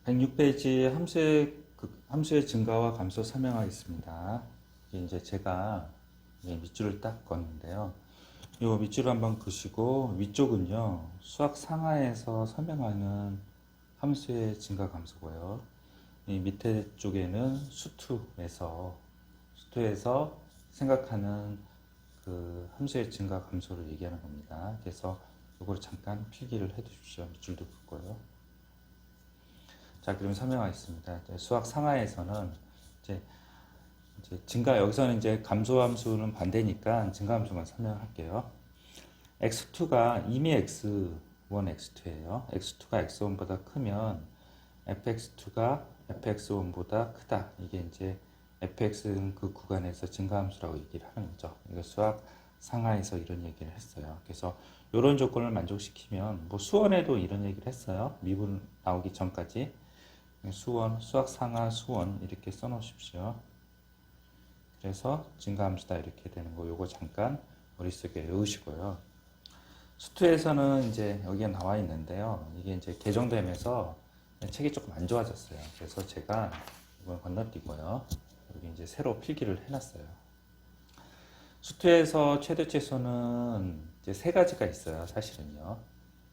106페이지 함수의 증가와 감소 설명하겠습니다. 이게 이제 제가 밑줄을 딱 걷는데요. 이 밑줄을 한번 그시고 위쪽은요 수학 상하에서 설명하는 함수의 증가 감소고요. 이 밑에 쪽에는 수투에서 생각하는 그 함수의 증가 감소를 얘기하는 겁니다. 그래서 이걸 잠깐 필기를 해 두십시오. 밑줄도 긋고요. 자, 그럼 설명하겠습니다. 수학 상하에서는 이제 증가, 여기서는 이제 감소함수는 반대니까 증가함수만 설명할게요. x2가 이미 x1, x2예요. x2가 x1보다 크면 fx2가 fx1보다 크다. 이게 이제 fx는 그 구간에서 증가함수라고 얘기를 하는 거죠. 이거 수학 상하에서 이런 얘기를 했어요. 그래서 이런 조건을 만족시키면 뭐 수원에도 이런 얘기를 했어요. 미분 나오기 전까지. 수원, 수학 상하 수원 이렇게 써놓으십시오. 그래서 증가함수다 이렇게 되는 거 요거 잠깐 머릿속에 외우시고요. 수투에서는 이제 여기에 나와 있는데요. 이게 이제 개정되면서 책이 조금 안 좋아졌어요. 그래서 제가 이걸 건너뛰고요. 여기 이제 새로 필기를 해놨어요. 수투에서 최대 최소는 이제 세 가지가 있어요. 사실은요.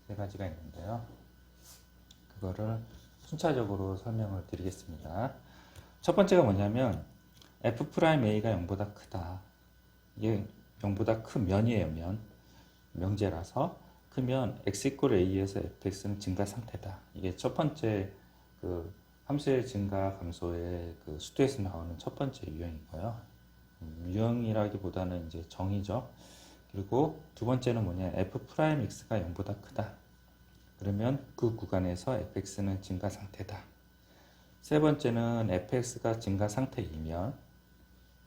세 가지가 있는데요. 그거를 순차적으로 설명을 드리겠습니다. 첫 번째가 뭐냐면 f'A가 0보다 크다. 이게 0보다 큰 면이에요. 명제라서 크면 x=a에서 fx는 증가 상태다. 이게 첫 번째 그 함수의 증가 감소의 그 수투에서 나오는 첫 번째 유형이고요. 유형이라기보다는 이제 정의죠. 그리고 두 번째는 뭐냐, f'x가 0보다 크다. 그러면 그 구간에서 fx는 증가 상태다. 세 번째는 fx가 증가 상태이면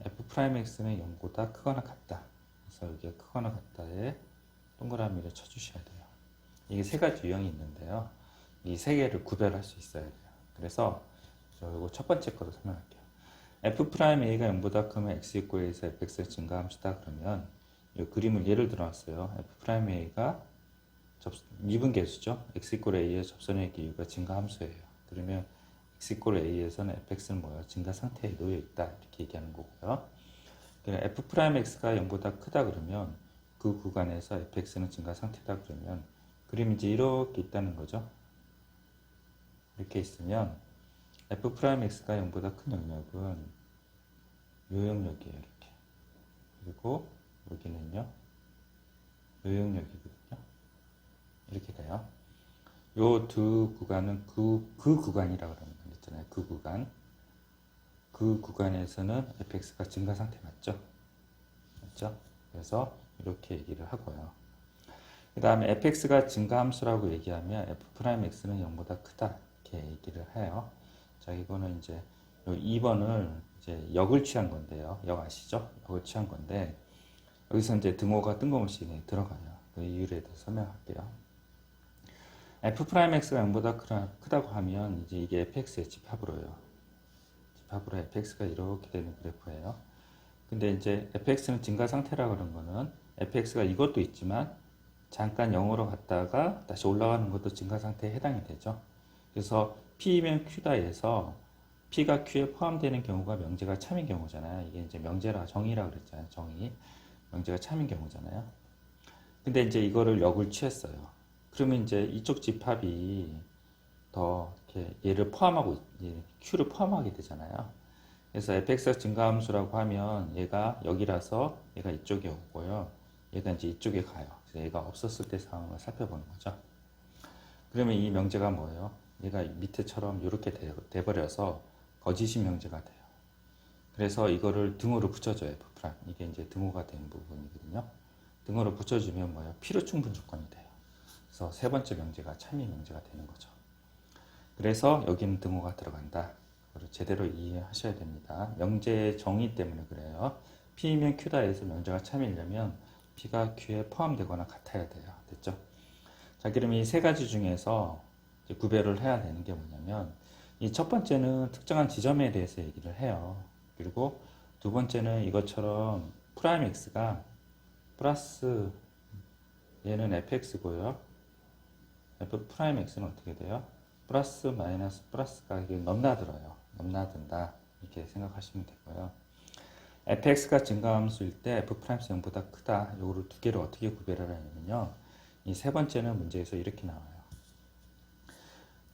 f'x는 0보다 크거나 같다. 그래서 이게 크거나 같다에 동그라미를 쳐주셔야 돼요. 이게 세 가지 유형이 있는데요. 이 세 개를 구별할 수 있어야 돼요. 그래서 이거 첫 번째 거로 설명할게요. f'A가 0보다 크면 x=a에서 fx의 증가함수다. 그러면 이 그림을 예를 들어왔어요. f'A가 미분계수죠. x=a의 접선의 기울기가 증가함수예요. 그러면 x=a에서는 fx는 뭐야? 증가 상태에 놓여 있다. 이렇게 얘기하는 거고요. f'x가 0보다 크다 그러면 그 구간에서 fx는 증가 상태다 그러면 그림이 이제 이렇게 있다는 거죠. 이렇게 있으면 f'x가 0보다 큰 영역은 요 영역이에요. 이렇게. 그리고 여기는요. 요 영역이거든요. 이렇게 돼요. 요 두 구간은 그 구간이라고 그랬잖아요. 그 구간. 그 구간에서는 fx가 증가 상태 맞죠? 맞죠? 그래서 이렇게 얘기를 하고요. 그 다음에 fx가 증가함수라고 얘기하면 f'x는 0보다 크다. 이렇게 얘기를 해요. 자, 이거는 이제 요 2번을 이제 역을 취한 건데요. 역 아시죠? 역을 취한 건데 여기서 이제 등호가 뜬금없이 들어가요. 그 이유에 대해서 설명할게요. f'x가 0보다 크다고 하면 이제 이게 fx의 집합으로요. 집합으로 fx가 이렇게 되는 그래프예요. 근데 이제 fx는 증가 상태라고 하는 거는 fx가 이것도 있지만 잠깐 0으로 갔다가 다시 올라가는 것도 증가 상태에 해당이 되죠. 그래서 p면 q다에서 p가 q에 포함되는 경우가 명제가 참인 경우잖아요. 이게 이제 명제라 정의라 그랬잖아요. 정의. 명제가 참인 경우잖아요. 근데 이제 이거를 역을 취했어요. 그러면 이제 이쪽 집합이 더 이렇게 얘를 포함하고 q를 포함하게 되잖아요. 그래서 fx가 증가함수라고 하면 얘가 여기라서 얘가 이쪽에 오고요. 얘가 이제 이쪽에 가요. 그래서 얘가 없었을 때 상황을 살펴보는 거죠. 그러면 이 명제가 뭐예요? 얘가 밑에처럼 이렇게 돼버려서 거짓인 명제가 돼요. 그래서 이거를 등호로 붙여줘요. f'. 이게 이제 등호가 된 부분이거든요. 등호로 붙여주면 뭐예요? 필요 충분 조건이 돼요. 그래서 세 번째 명제가 참이 명제가 되는 거죠. 그래서 여기는 등호가 들어간다. 그걸 제대로 이해하셔야 됩니다. 명제의 정의 때문에 그래요. P면 Q다에서 명제가 참이려면 P가 Q에 포함되거나 같아야 돼요. 됐죠? 자, 그럼 이 세 가지 중에서 이제 구별을 해야 되는 게 뭐냐면 이 첫 번째는 특정한 지점에 대해서 얘기를 해요. 그리고 두 번째는 이것처럼 프라임 x가 플러스 얘는 fx고요. f 프라임 x는 어떻게 돼요? 플러스 마이너스 플러스가 이게 넘나들어요. 넘나든다 이렇게 생각하시면 되고요. fx가 증가함수일 때 f'수 0보다 크다. 요거를 두 개를 어떻게 구별을 하냐면요. 이 세 번째는 문제에서 이렇게 나와요.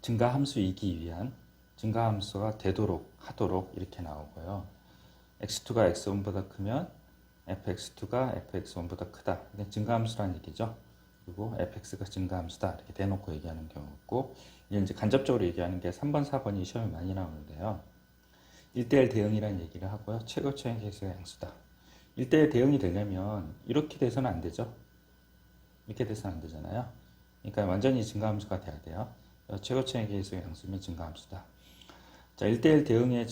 증가함수이기 위한 증가함수가 되도록 하도록 이렇게 나오고요. x2가 x1보다 크면 fx2가 fx1보다 크다. 이게 증가함수라는 얘기죠. 그리고 fx가 증가함수다 이렇게 대놓고 얘기하는 경우고, 이제 간접적으로 얘기하는 게 3번, 4번이 시험에 많이 나오는데요. 1대1 대응이라는 얘기를 하고요. 최고차의 계수가 양수다. 1대1 대응이 되려면 이렇게 돼서는 안 되죠. 이렇게 돼서는 안 되잖아요. 그러니까 완전히 증가함수가 돼야 돼요. 최고차의 계수가 양수면 증가함수다. 자, 1대1 대응에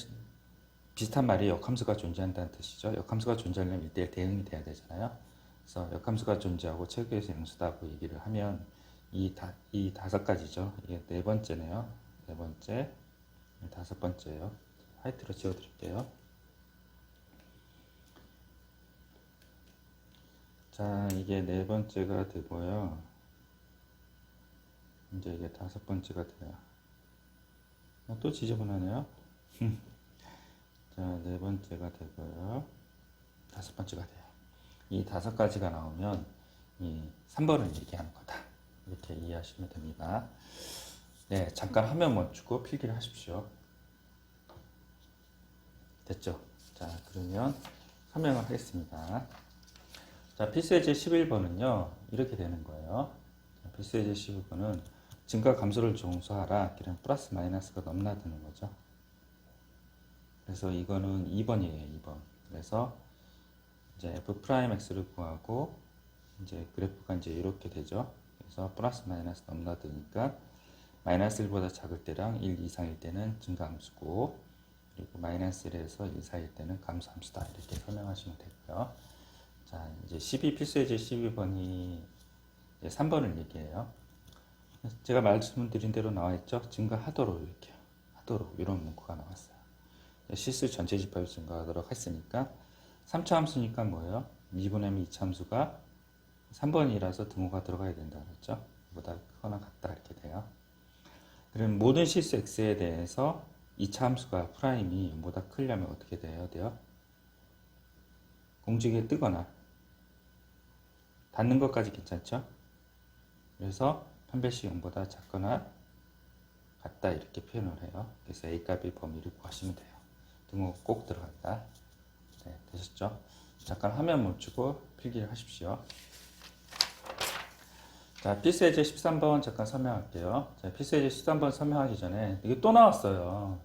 비슷한 말이 역함수가 존재한다는 뜻이죠. 역함수가 존재하려면 1대1 대응이 돼야 되잖아요. 그래서 역함수가 존재하고 최고계수 양수다고 얘기를 하면 이 다섯 가지죠. 이게 네 번째네요. 네 번째, 다섯 번째예요. 화이트로 지워드릴게요. 자, 이게 네 번째가 되고요. 이제 이게 다섯 번째가 돼요. 또 지저분하네요. 자, 네 번째가 되고요. 다섯 번째가 돼요. 이 다섯 가지가 나오면 이 3번을 얘기하는 거다. 이렇게 이해하시면 됩니다. 네, 잠깐 화면 멈추고 필기를 하십시오. 됐죠? 자, 그러면 설명을 하겠습니다. 자, 필수예제 11번은요, 이렇게 되는 거예요. 필수예제 11번은 증가 감소를 종수하라. 그냥 플러스 마이너스가 넘나드는 거죠. 그래서 이거는 2번이에요, 2번. 그래서 이제 f'x를 구하고, 이제 그래프가 이제 이렇게 되죠. 그래서 플러스 마이너스 넘나드니까 마이너스 1보다 작을 때랑 1 이상일 때는 증가함수고, 그리고 마이너스 1에서 1 사이일 때는 감소함수다. 이렇게 설명하시면 되고요. 자, 이제 12 필수예제 12번이 3번을 얘기해요. 제가 말씀드린 대로 나와 있죠. 증가하도록 이렇게 하도록 이런 문구가 나왔어요. 실수 전체 집합이 증가하도록 했으니까 3차 함수니까 뭐예요? 미분의 2차 함수가 3번이라서 등호가 들어가야 된다 그랬죠. 보다 크거나 같다 이렇게 돼요. 그럼 모든 실수 x에 대해서 2차 함수가 프라임이 0보다 크려면 어떻게 돼야 돼요? 공중에 뜨거나 닿는 것까지 괜찮죠? 그래서 판별식 0보다 작거나 같다 이렇게 표현을 해요. 그래서 a 값의 범위를 구하시면 돼요. 등호 꼭 들어간다. 네, 되셨죠? 잠깐 화면 멈추고 필기를 하십시오. 자, 필수예제 13번 잠깐 설명할게요. 자, 필수예제 13번 설명하기 전에 이게 또 나왔어요.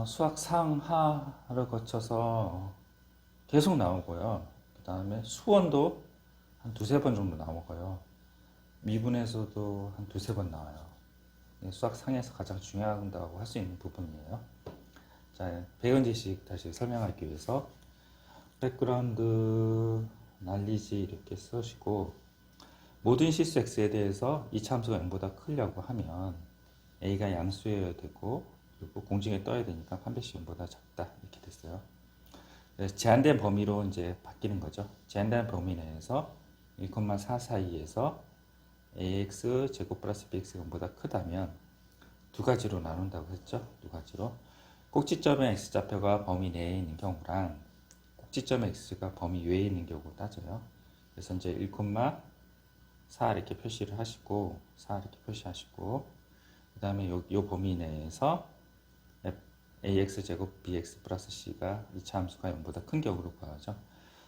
수학 상하를 거쳐서 계속 나오고요. 그 다음에 수원도 한 두세 번 정도 나오고요. 미분에서도 한 두세 번 나와요. 수학 상에서 가장 중요하다고 할 수 있는 부분이에요. 자, 배운 지식 다시 설명하기 위해서 백그라운드 날리지 이렇게 쓰시고, 모든 실수 x에 대해서 이차 함수가 0보다 크려고 하면 a가 양수여야 되고, 그리고 공중에 떠야 되니까 판별식 0보다 작다 이렇게 됐어요. 그래서 제한된 범위로 이제 바뀌는 거죠. 제한된 범위 내에서 1,4 사이에서 ax 제곱 플러스 bx가 0보다 크다면 두 가지로 나눈다고 했죠. 두 가지로. 꼭지점의 x좌표가 범위 내에 있는 경우랑 꼭지점의 x가 범위 외에 있는 경우 따져요. 그래서 이제 1,4 이렇게 표시를 하시고, 4 이렇게 표시하시고, 그 다음에 요 범위 내에서 ax 제곱 bx 플러스 c가 2차 함수가 0보다 큰 경우로 구하죠.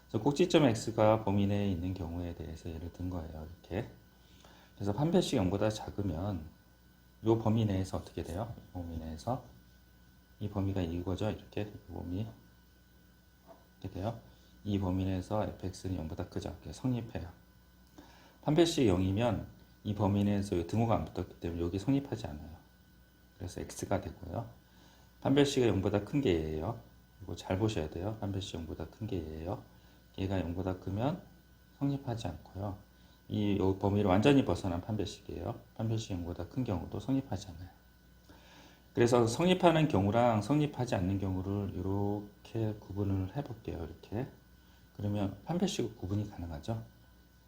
그래서 꼭지점 x가 범위 내에 있는 경우에 대해서 예를 든 거예요. 이렇게. 그래서 판별식 0보다 작으면 요 범위 내에서 어떻게 돼요? 이 범위 내에서 이 범위가 이거죠. 이렇게 이 범위 이렇게 돼요. 이 범위 내에서 fx는 0보다 크죠. 성립해요. 판별식 0이면 이 범위 내에서 등호가 안 붙었기 때문에 여기 성립하지 않아요. 그래서 x가 되고요. 판별식이 0보다 큰 게 얘예요. 이거 잘 보셔야 돼요. 판별식 0보다 큰 게 얘예요. 얘가 0보다 크면 성립하지 않고요. 이 범위를 완전히 벗어난 판별식이에요. 판별식 0보다 큰 경우도 성립하지 않아요. 그래서 성립하는 경우랑 성립하지 않는 경우를 이렇게 구분을 해볼게요. 이렇게. 그러면 판별식 구분이 가능하죠.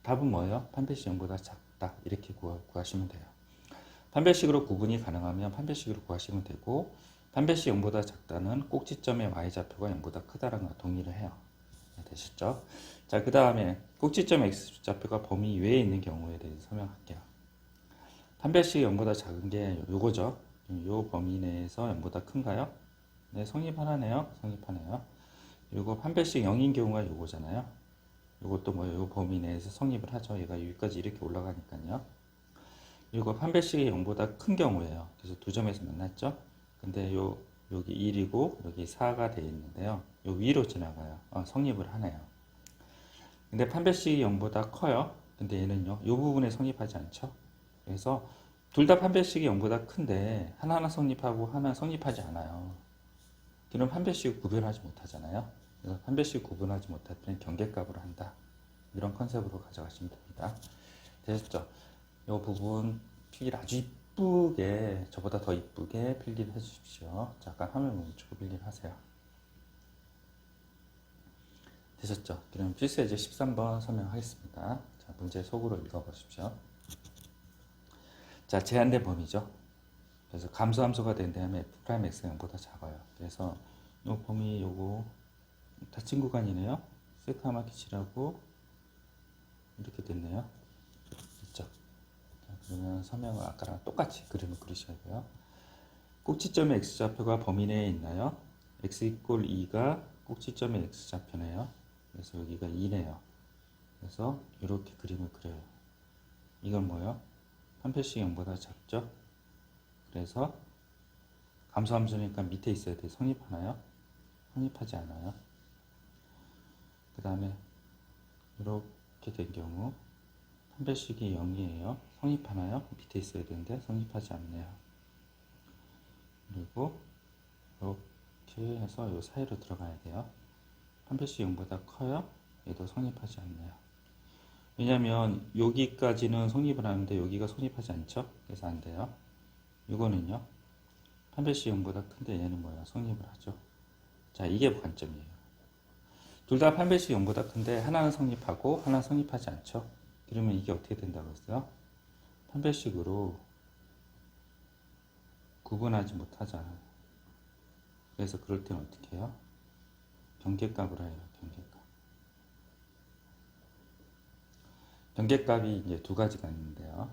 답은 뭐예요? 판별식 0보다 작다. 이렇게 구하시면 돼요. 판별식으로 구분이 가능하면 판별식으로 구하시면 되고, 판별식 0보다 작다는 꼭지점의 y좌표가 0보다 크다라는 거 동의를 해요. 네, 되셨죠? 자, 그 다음에 꼭지점 x좌표가 범위 외에 있는 경우에 대해서 설명할게요. 판별식이 0보다 작은 게 요거죠. 요 범위 내에서 0보다 큰가요? 네, 성립하네요. 성립하네요. 요거 판별식 0인 경우가 요거잖아요. 요것도 뭐예요? 요 범위 내에서 성립을 하죠. 얘가 여기까지 이렇게 올라가니까요. 요거 판별식이 0보다 큰 경우예요. 그래서 두 점에서 만났죠. 근데 여기 1이고 여기 4가 되어 있는데요. 요 위로 지나가요. 성립을 하네요. 근데 판별식이 0보다 커요. 근데 얘는요. 요 부분에 성립하지 않죠. 그래서 둘 다 판별식이 0보다 큰데 하나는 성립하고 하나는 성립하지 않아요. 그럼 판별식을 구별하지 못하잖아요. 그래서 판별식 구분하지 못할 때는 경계값으로 한다. 이런 컨셉으로 가져가시면 됩니다. 되셨죠? 이 부분 필기를 아주 이쁘게, 저보다 더 이쁘게 필기를 해주십시오. 잠깐 화면 멈추고 필기를 하세요. 되셨죠? 그럼 필수예제 13번 설명하겠습니다. 자, 문제 속으로 읽어보십시오. 자, 제한된 범위죠. 그래서 감소함수가 된 다음에 F'X가 0보다 작아요. 그래서 이 범위 요거 닫힌 구간이네요. 새카맣게 칠하고 이렇게 됐네요. 됐죠? 자, 그러면 서명을 아까랑 똑같이 그림을 그리셔야 돼요. 꼭지점의 x좌표가 범위 내에 있나요? x 이꼴 2가 꼭지점의 x좌표네요. 그래서 여기가 2네요. 그래서 이렇게 그림을 그려요. 이건 뭐예요? 판별식 0보다 작죠? 그래서 감소함수니까 밑에 있어야 돼. 성립하나요? 성립하지 않아요. 그 다음에 이렇게 된 경우 판별식이 0이에요. 성립하나요? 밑에 있어야 되는데 성립하지 않네요. 그리고 이렇게 해서 이 사이로 들어가야 돼요. 판별식 0보다 커요. 얘도 성립하지 않네요. 왜냐면 여기까지는 성립을 하는데 여기가 성립하지 않죠? 그래서 안 돼요. 이거는요. 판별식 0보다 큰데 얘는 뭐야? 성립을 하죠. 자, 이게 관점이에요. 둘 다 판별식 0보다 큰데 하나는 성립하고 하나는 성립하지 않죠. 그러면 이게 어떻게 된다고 했어요? 판별식으로 구분하지 못하잖아요. 그래서 그럴 때는 어떻게 해요? 경계값으로 해요. 경계값. 경계값이 이제 두 가지가 있는데요.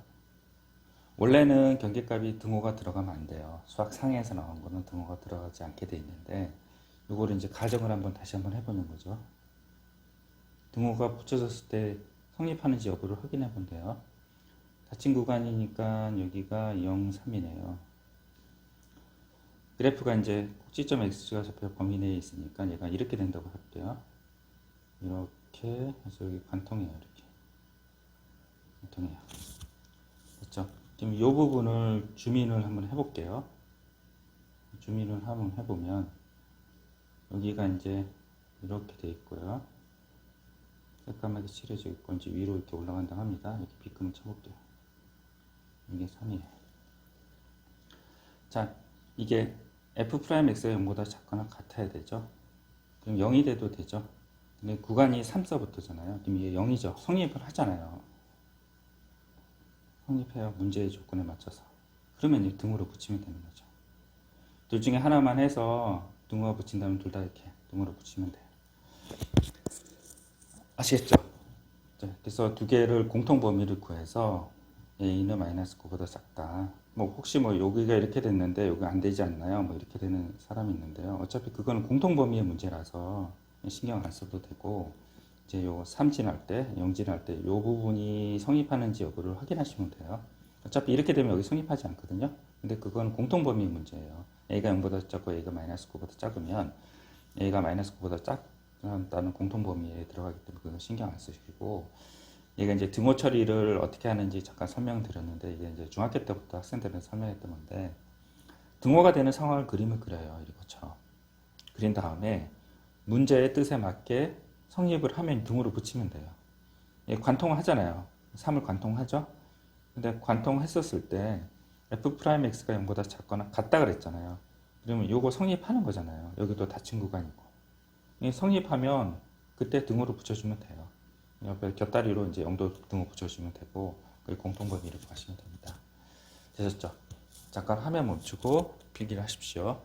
원래는 경계값이 등호가 들어가면 안 돼요. 수학 상에서 나온 거는 등호가 들어가지 않게 돼 있는데 이거를 이제 가정을 다시 한번 해보는 거죠. 등호가 붙여졌을 때 성립하는지 여부를 확인해 본대요. 닫힌 구간이니까 여기가 0, 3이네요. 그래프가 이제 꼭지점 x가 좌표 범위 내에 있으니까 얘가 이렇게 된다고 할게요. 이렇게 해서 여기 관통해요. 이렇게 관통해요. 됐죠? 지금 이 부분을 주민을 한번 해볼게요. 주민을 한번 해보면 여기가 이제 이렇게 돼 있고요. 새까맣게 칠해져 있고 이제 위로 이렇게 올라간다 합니다. 이렇게 B끈을 쳐볼게요. 이게 3이에요. 자, 이게 F'X가 0보다 작거나 같아야 되죠. 그럼 0이 돼도 되죠. 근데 구간이 3서부터잖아요. 그럼 이게 0이죠. 성립을 하잖아요. 성립해요. 문제의 조건에 맞춰서. 그러면 이 등으로 붙이면 되는 거죠. 둘 중에 하나만 해서 등호가 붙인다면 둘 다 이렇게 등으로 붙이면 돼요. 아시겠죠? 그래서 두 개를 공통 범위를 구해서 a는 마이너스 9보다 작다. 뭐 혹시 뭐 여기가 이렇게 됐는데 여기 안 되지 않나요? 뭐 이렇게 되는 사람이 있는데요. 어차피 그거는 공통 범위의 문제라서 신경 안 써도 되고 이제 요 3 지날 때, 0 지날 때 요 부분이 성립하는지 여부를 확인하시면 돼요. 어차피 이렇게 되면 여기 성립하지 않거든요. 근데 그건 공통 범위의 문제예요. a가 0보다 작고 a가 마이너스 9보다 작으면 a가 마이너스 9보다 작다는 공통 범위에 들어가기 때문에 그건 신경 안 쓰시고 얘가 이제 등호 처리를 어떻게 하는지 잠깐 설명드렸는데 이게 이제 중학교 때부터 학생들은 설명했던 건데 등호가 되는 상황을 그림을 그려요. 이것처럼 그린 다음에 문제의 뜻에 맞게 성립을 하면 등호를 붙이면 돼요. 관통을 하잖아요. 3을 관통하죠. 근데 관통했었을 때 F'X가 0보다 작거나 같다 그랬잖아요. 그러면 요거 성립하는 거잖아요. 여기도 닫힌 구간이고. 성립하면 그때 등호를 붙여주면 돼요. 옆에 곁다리로 이제 0도 등호 붙여주면 되고 그게 공통범위를 구하시면 됩니다. 되셨죠? 잠깐 화면 멈추고 필기를 하십시오.